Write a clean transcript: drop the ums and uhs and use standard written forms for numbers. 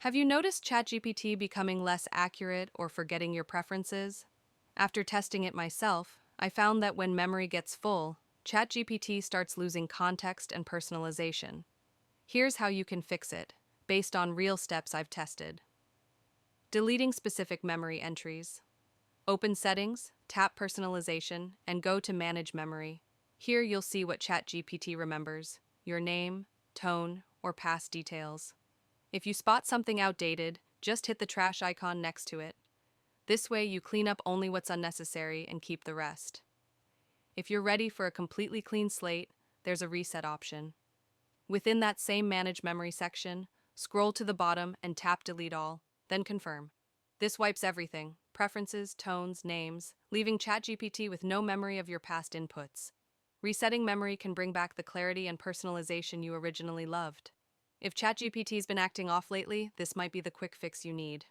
Have you noticed ChatGPT becoming less accurate or forgetting your preferences? After testing it myself, I found that when memory gets full, ChatGPT starts losing context and personalization. Here's how you can fix it, based on real steps I've tested. Deleting specific memory entries. Open Settings, tap Personalization, and go to Manage Memory. Here you'll see what ChatGPT remembers: your name, tone, or past details. If you spot something outdated, just hit the trash icon next to it. This way you clean up only what's unnecessary and keep the rest. If you're ready for a completely clean slate, there's a reset option. Within that same Manage Memory section, scroll to the bottom and tap Delete All, then Confirm. This wipes everything: preferences, tones, names, leaving ChatGPT with no memory of your past inputs. Resetting memory can bring back the clarity and personalization you originally loved. If ChatGPT's been acting off lately, this might be the quick fix you need.